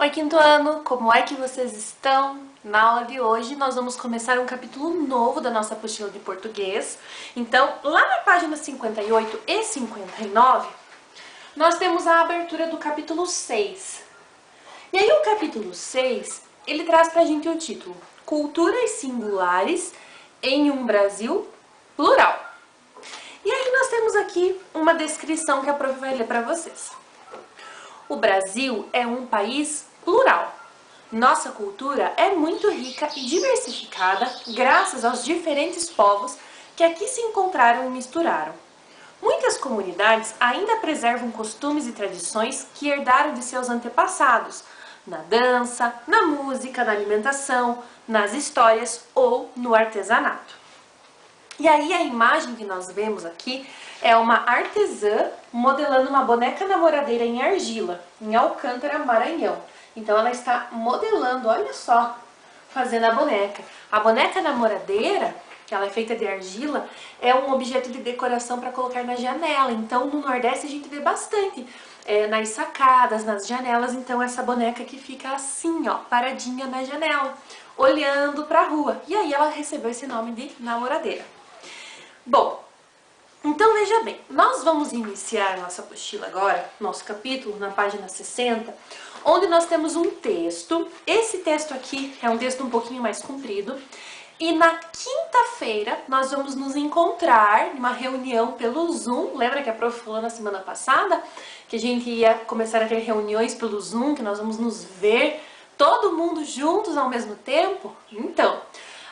Oi, quinto ano, como é que vocês estão? Na aula de hoje nós vamos começar um capítulo novo da nossa apostila de português. Então, lá na página 58 e 59, nós temos a abertura do capítulo 6. E aí o capítulo 6, ele traz pra gente o título Culturas Singulares em um Brasil Plural. E aí nós temos aqui uma descrição que a prof vai ler para vocês. O Brasil é um país plural. Nossa cultura é muito rica e diversificada graças aos diferentes povos que aqui se encontraram e misturaram. Muitas comunidades ainda preservam costumes e tradições que herdaram de seus antepassados, na dança, na música, na alimentação, nas histórias ou no artesanato. E aí a imagem que nós vemos aqui é uma artesã modelando uma boneca namoradeira em argila, em Alcântara, Maranhão. Então ela está modelando, olha só, fazendo a boneca. A boneca namoradeira, que ela é feita de argila, é um objeto de decoração para colocar na janela. Então no Nordeste a gente vê bastante nas sacadas, nas janelas. Então essa boneca que fica assim, ó, paradinha na janela, olhando para a rua. E aí ela recebeu esse nome de namoradeira. Bom, então veja bem, nós vamos iniciar nossa apostila agora, nosso capítulo, na página 60, onde nós temos um texto. Esse texto aqui é um texto um pouquinho mais comprido. E na quinta-feira nós vamos nos encontrar numa reunião pelo Zoom. Lembra que a prof falou na semana passada que a gente ia começar a ter reuniões pelo Zoom, que nós vamos nos ver todo mundo juntos ao mesmo tempo? Então,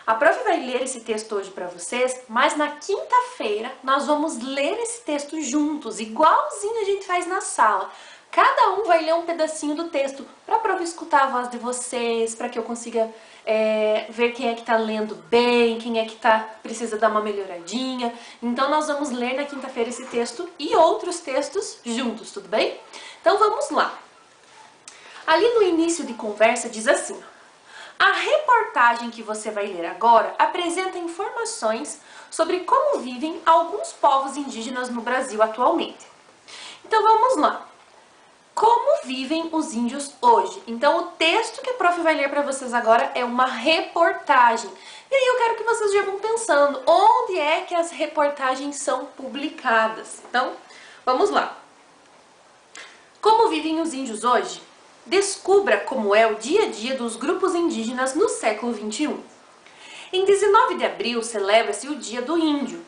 a prof vai ler esse texto hoje para vocês, mas na quinta-feira nós vamos ler esse texto juntos, igualzinho a gente faz na sala. Cada um vai ler um pedacinho do texto para a prof escutar a voz de vocês, para que eu consiga ver quem é que está lendo bem, quem é que precisa dar uma melhoradinha. Então nós vamos ler na quinta-feira esse texto e outros textos juntos, tudo bem? Então vamos lá. Ali no início de conversa diz assim: a reportagem que você vai ler agora apresenta informações sobre como vivem alguns povos indígenas no Brasil atualmente. Então vamos lá. Como vivem os índios hoje? Então o texto que a prof vai ler para vocês agora é uma reportagem. E aí eu quero que vocês já vão pensando onde é que as reportagens são publicadas. Então vamos lá. Como vivem os índios hoje? Descubra como é o dia a dia dos grupos indígenas no século XXI. Em 19 de abril celebra-se o Dia do Índio.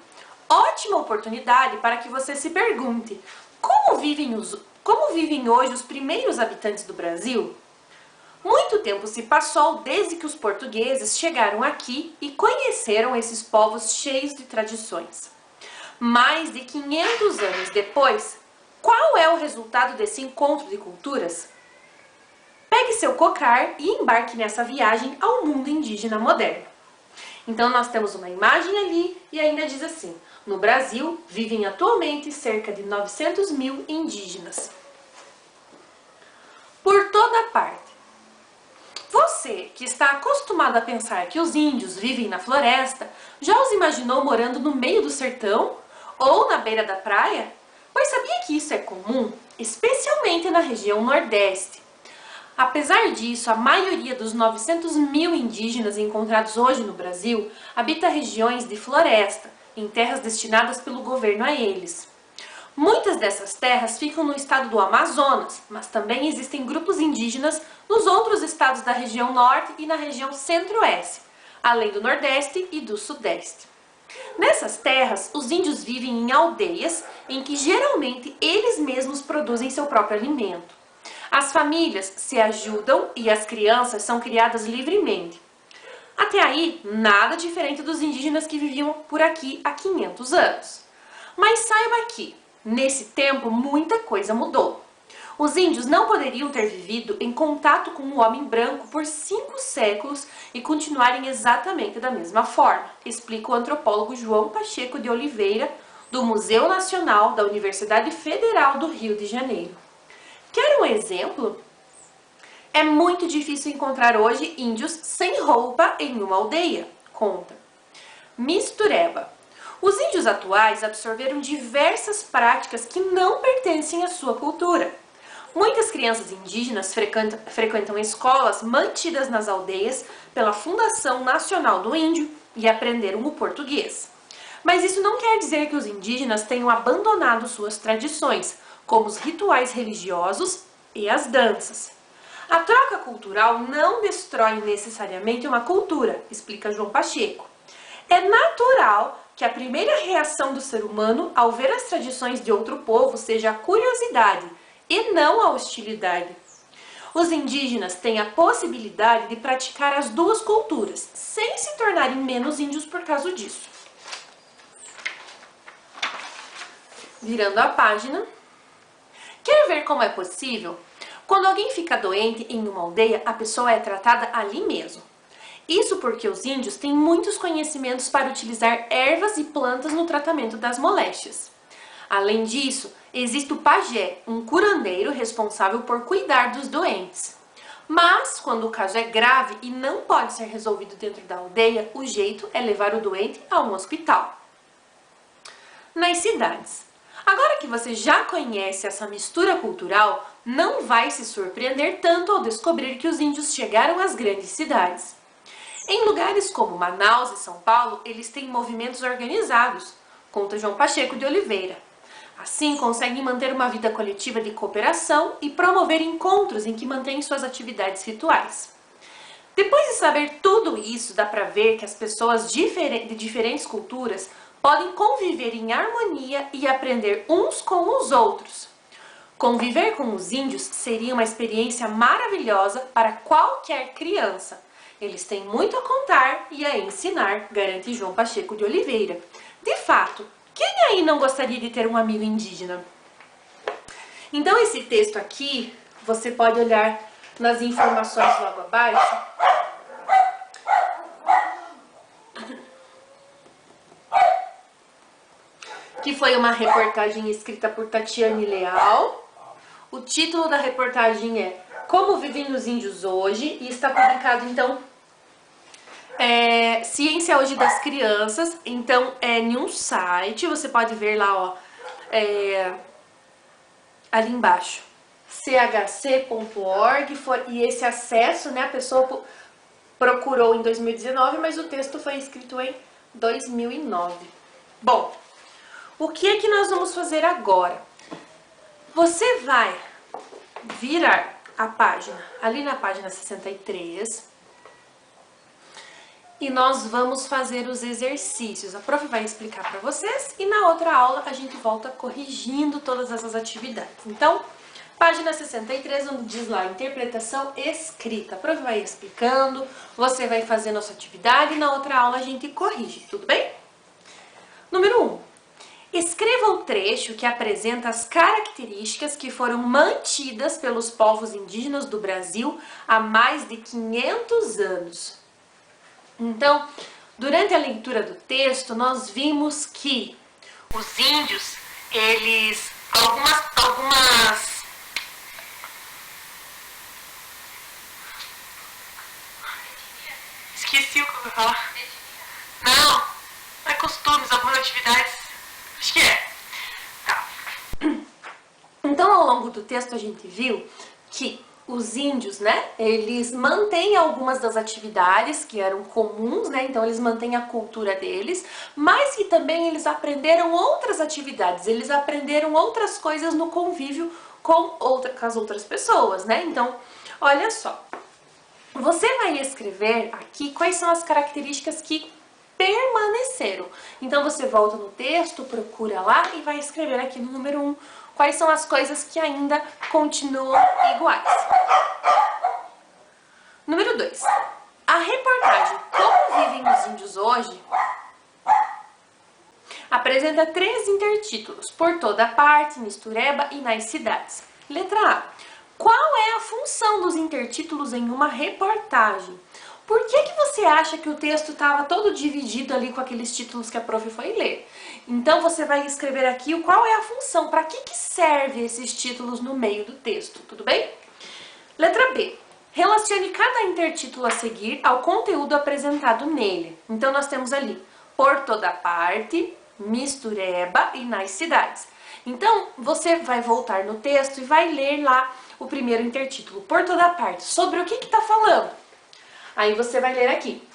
Ótima oportunidade para que você se pergunte: como vivem hoje os primeiros habitantes do Brasil? Muito tempo se passou desde que os portugueses chegaram aqui e conheceram esses povos cheios de tradições. Mais de 500 anos depois, qual é o resultado desse encontro de culturas? Pegue seu cocar e embarque nessa viagem ao mundo indígena moderno. Então nós temos uma imagem ali e ainda diz assim: no Brasil vivem atualmente cerca de 900 mil indígenas. Por toda parte. Você que está acostumado a pensar que os índios vivem na floresta, já os imaginou morando no meio do sertão ou na beira da praia? Pois sabia que isso é comum, especialmente na região Nordeste. Apesar disso, a maioria dos 900 mil indígenas encontrados hoje no Brasil habita regiões de floresta, em terras destinadas pelo governo a eles. Muitas dessas terras ficam no estado do Amazonas, mas também existem grupos indígenas nos outros estados da região Norte e na região Centro-Oeste, além do Nordeste e do Sudeste. Nessas terras, os índios vivem em aldeias em que geralmente eles mesmos produzem seu próprio alimento. As famílias se ajudam e as crianças são criadas livremente. Até aí, nada diferente dos indígenas que viviam por aqui há 500 anos. Mas saiba que, nesse tempo, muita coisa mudou. Os índios não poderiam ter vivido em contato com o homem branco por 5 séculos e continuarem exatamente da mesma forma, explica o antropólogo João Pacheco de Oliveira, do Museu Nacional da Universidade Federal do Rio de Janeiro. Quer um exemplo? É muito difícil encontrar hoje índios sem roupa em uma aldeia, conta. Mistureba. Os índios atuais absorveram diversas práticas que não pertencem à sua cultura. Muitas crianças indígenas frequentam escolas mantidas nas aldeias pela Fundação Nacional do Índio e aprenderam o português. Mas isso não quer dizer que os indígenas tenham abandonado suas tradições, como os rituais religiosos e as danças. A troca cultural não destrói necessariamente uma cultura, explica João Pacheco. É natural que a primeira reação do ser humano ao ver as tradições de outro povo seja a curiosidade e não a hostilidade. Os indígenas têm a possibilidade de praticar as duas culturas, sem se tornarem menos índios por causa disso. Virando a página. Quer ver como é possível? Quando alguém fica doente em uma aldeia, a pessoa é tratada ali mesmo. Isso porque os índios têm muitos conhecimentos para utilizar ervas e plantas no tratamento das moléstias. Além disso, existe o pajé, um curandeiro responsável por cuidar dos doentes. Mas, quando o caso é grave e não pode ser resolvido dentro da aldeia, o jeito é levar o doente a um hospital. Nas cidades. Agora que você já conhece essa mistura cultural, não vai se surpreender tanto ao descobrir que os índios chegaram às grandes cidades. Em lugares como Manaus e São Paulo, eles têm movimentos organizados, conta João Pacheco de Oliveira. Assim, conseguem manter uma vida coletiva de cooperação e promover encontros em que mantêm suas atividades rituais. Depois de saber tudo isso, dá para ver que as pessoas de diferentes culturas podem conviver em harmonia e aprender uns com os outros. Conviver com os índios seria uma experiência maravilhosa para qualquer criança. Eles têm muito a contar e a ensinar, garante João Pacheco de Oliveira. De fato, quem aí não gostaria de ter um amigo indígena? Então esse texto aqui, você pode olhar nas informações logo abaixo. Que foi uma reportagem escrita por Tatiane Leal. O título da reportagem é Como Vivem os Índios Hoje e está publicado, então, Ciência Hoje das Crianças. Então, em um site, você pode ver lá, ó, ali embaixo, chc.org, e esse acesso, né, a pessoa procurou em 2019, mas o texto foi escrito em 2009. Bom, o que é que nós vamos fazer agora? Você vai virar a página, ali na página 63, e nós vamos fazer os exercícios. A prof vai explicar para vocês e na outra aula a gente volta corrigindo todas essas atividades. Então, página 63, onde diz lá interpretação escrita. A prof vai explicando, você vai fazendo a sua atividade e na outra aula a gente corrige, tudo bem? Número 1. Escreva o trecho que apresenta as características que foram mantidas pelos povos indígenas do Brasil há mais de 500 anos. Então, durante a leitura do texto, nós vimos que os índios, eles... Algumas... Esqueci o que eu ia falar. Não, é costumes, algumas atividades... Acho que é. Tá. Então, ao longo do texto, a gente viu que os índios, né, eles mantêm algumas das atividades que eram comuns, né, então eles mantêm a cultura deles, mas que também eles aprenderam outras atividades, eles aprenderam outras coisas no convívio com as outras pessoas, né, então, olha só. Você vai escrever aqui quais são as características que permaneceram. Então, você volta no texto, procura lá e vai escrever aqui no número 1 quais são as coisas que ainda continuam iguais. Número 2. A reportagem Como Vivem os Índios Hoje apresenta 3 intertítulos, Por Toda Parte, Mistureba e Nas Cidades. Letra A. Qual é a função dos intertítulos em uma reportagem? Por que você acha que o texto estava todo dividido ali com aqueles títulos que a prof foi ler? Então, você vai escrever aqui qual é a função, para que serve esses títulos no meio do texto, tudo bem? Letra B. Relacione cada intertítulo a seguir ao conteúdo apresentado nele. Então, nós temos ali Por Toda Parte, Mistureba e Nas Cidades. Então, você vai voltar no texto e vai ler lá o primeiro intertítulo, por toda parte, sobre o que está falando. Aí você vai ler aqui.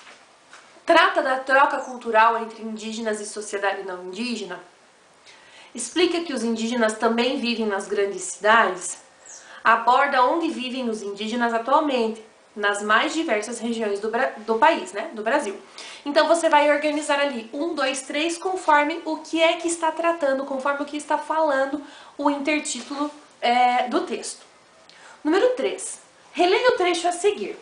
Trata da troca cultural entre indígenas e sociedade não indígena. Explica que os indígenas também vivem nas grandes cidades. Aborda onde vivem os indígenas atualmente, nas mais diversas regiões do país, né, do Brasil. Então você vai organizar ali 1, 2, 3, conforme o que é que está tratando, conforme o que está falando o intertítulo do texto. Número 3. Releia o trecho a seguir.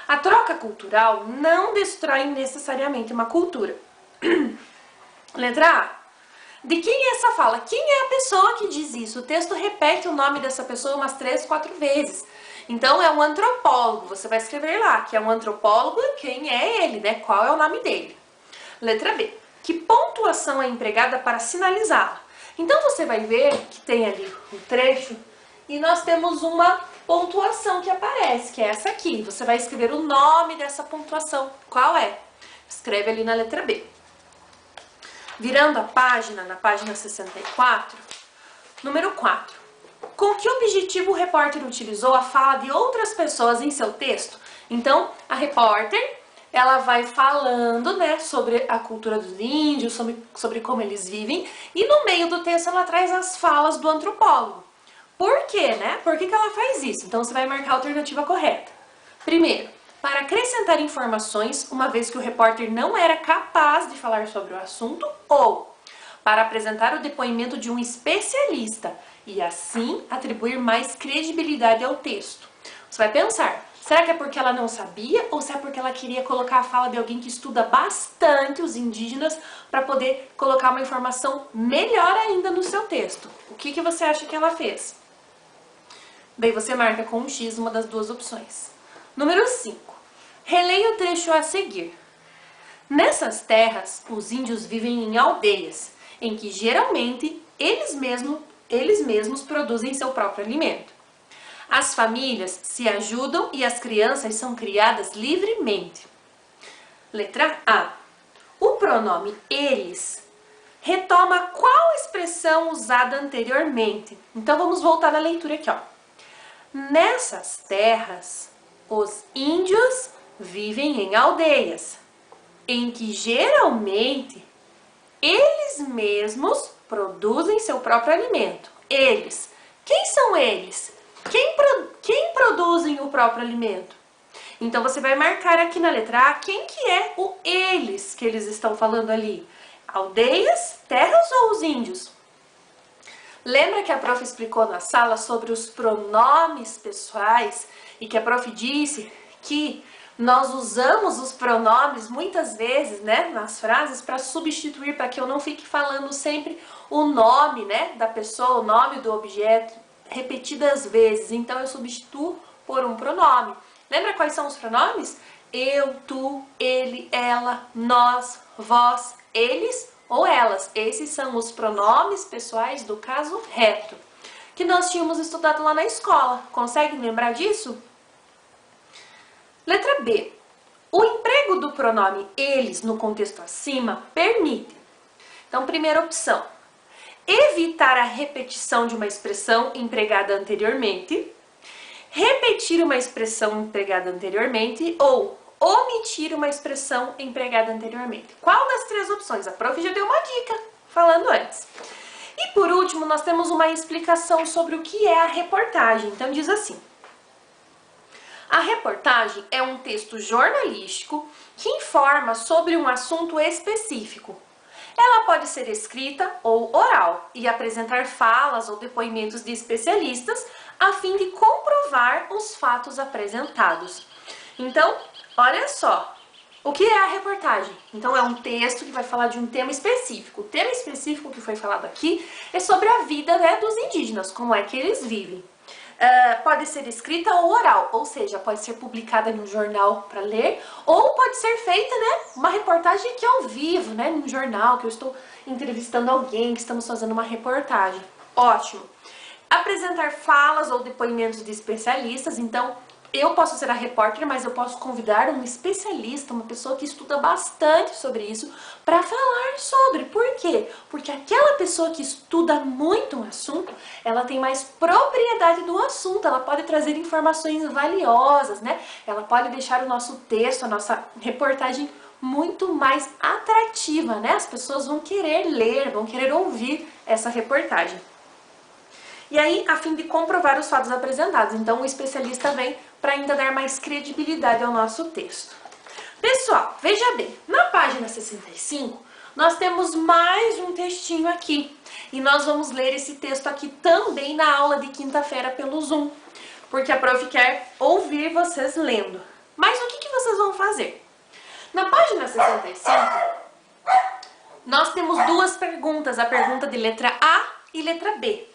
A troca cultural não destrói necessariamente uma cultura. Letra A. De quem é essa fala? Quem é a pessoa que diz isso? O texto repete o nome dessa pessoa umas 3, 4 vezes. Então é um antropólogo, você vai escrever lá que é um antropólogo e quem é ele, né? Qual é o nome dele? Letra B. Que pontuação é empregada para sinalizá-la? Então você vai ver que tem ali um trecho e nós temos uma pontuação que aparece, que é essa aqui. Você vai escrever o nome dessa pontuação. Qual é? Escreve ali na letra B. Virando a página, na página 64, número 4. Com que objetivo o repórter utilizou a fala de outras pessoas em seu texto? Então, a repórter, ela vai falando, né, sobre a cultura dos índios, sobre como eles vivem, e no meio do texto ela traz as falas do antropólogo. Por quê, né? Por que ela faz isso? Então, você vai marcar a alternativa correta. Primeiro, para acrescentar informações, uma vez que o repórter não era capaz de falar sobre o assunto, ou para apresentar o depoimento de um especialista e assim atribuir mais credibilidade ao texto. Você vai pensar, será que é porque ela não sabia ou se é porque ela queria colocar a fala de alguém que estuda bastante os indígenas para poder colocar uma informação melhor ainda no seu texto? O que você acha que ela fez? Bem, você marca com um X uma das duas opções. Número 5. Releia o trecho a seguir. Nessas terras, os índios vivem em aldeias, em que geralmente eles mesmos produzem seu próprio alimento. As famílias se ajudam e as crianças são criadas livremente. Letra A. O pronome eles retoma qual expressão usada anteriormente? Então vamos voltar na leitura aqui, ó. Nessas terras, os índios vivem em aldeias, em que geralmente eles mesmos produzem seu próprio alimento. Eles. Quem são eles? Quem produzem o próprio alimento? Então você vai marcar aqui na letra A quem que é o eles que eles estão falando ali. Aldeias, terras ou os índios? Lembra que a prof explicou na sala sobre os pronomes pessoais e que a prof disse que nós usamos os pronomes muitas vezes, né, nas frases para substituir, para que eu não fique falando sempre o nome, né, da pessoa, o nome do objeto repetidas vezes. Então eu substituo por um pronome. Lembra quais são os pronomes? Eu, tu, ele, ela, nós, vós, eles ou elas. Esses são os pronomes pessoais do caso reto, que nós tínhamos estudado lá na escola. Conseguem lembrar disso? Letra B. O emprego do pronome eles no contexto acima permite. Então, primeira opção. Evitar a repetição de uma expressão empregada anteriormente. Repetir uma expressão empregada anteriormente ou omitir uma expressão empregada anteriormente. Qual das três opções? A prof já deu uma dica falando antes. E por último, nós temos uma explicação sobre o que é a reportagem. Então diz assim: a reportagem é um texto jornalístico que informa sobre um assunto específico. Ela pode ser escrita ou oral e apresentar falas ou depoimentos de especialistas a fim de comprovar os fatos apresentados. Então, olha só, o que é a reportagem? Então, é um texto que vai falar de um tema específico. O tema específico que foi falado aqui é sobre a vida, né, dos indígenas, como é que eles vivem. Pode ser escrita ou oral, ou seja, pode ser publicada em um jornal para ler, ou pode ser feita, né, uma reportagem aqui ao vivo, né, num jornal, que eu estou entrevistando alguém, que estamos fazendo uma reportagem. Ótimo. Apresentar falas ou depoimentos de especialistas, então eu posso ser a repórter, mas eu posso convidar um especialista, uma pessoa que estuda bastante sobre isso, para falar sobre. Por quê? Porque aquela pessoa que estuda muito um assunto, ela tem mais propriedade do assunto, ela pode trazer informações valiosas, né? Ela pode deixar o nosso texto, a nossa reportagem muito mais atrativa, né? As pessoas vão querer ler, vão querer ouvir essa reportagem. E aí, a fim de comprovar os fatos apresentados, então o especialista vem para ainda dar mais credibilidade ao nosso texto. Pessoal, veja bem, na página 65, nós temos mais um textinho aqui. E nós vamos ler esse texto aqui também na aula de quinta-feira pelo Zoom, porque a prof quer ouvir vocês lendo. Mas o que vocês vão fazer? Na página 65, nós temos duas perguntas, a pergunta de letra A e letra B.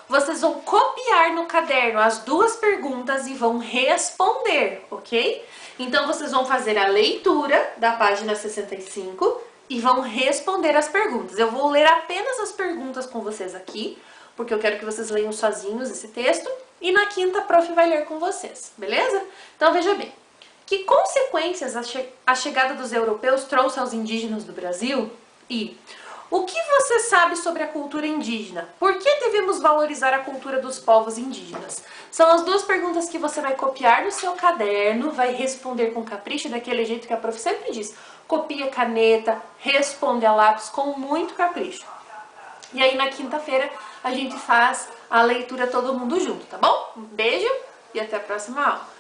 Vocês vão copiar no caderno as duas perguntas e vão responder, ok? Então, vocês vão fazer a leitura da página 65 e vão responder as perguntas. Eu vou ler apenas as perguntas com vocês aqui, porque eu quero que vocês leiam sozinhos esse texto. E na quinta, a prof vai ler com vocês, beleza? Então, veja bem. Que consequências a chegada dos europeus trouxe aos indígenas do Brasil? E o que você sabe sobre a cultura indígena? Por que devemos valorizar a cultura dos povos indígenas? São as duas perguntas que você vai copiar no seu caderno, vai responder com capricho, daquele jeito que a prof sempre diz. Copia caneta, responde a lápis com muito capricho. E aí na quinta-feira a gente faz a leitura todo mundo junto, tá bom? Um beijo e até a próxima aula.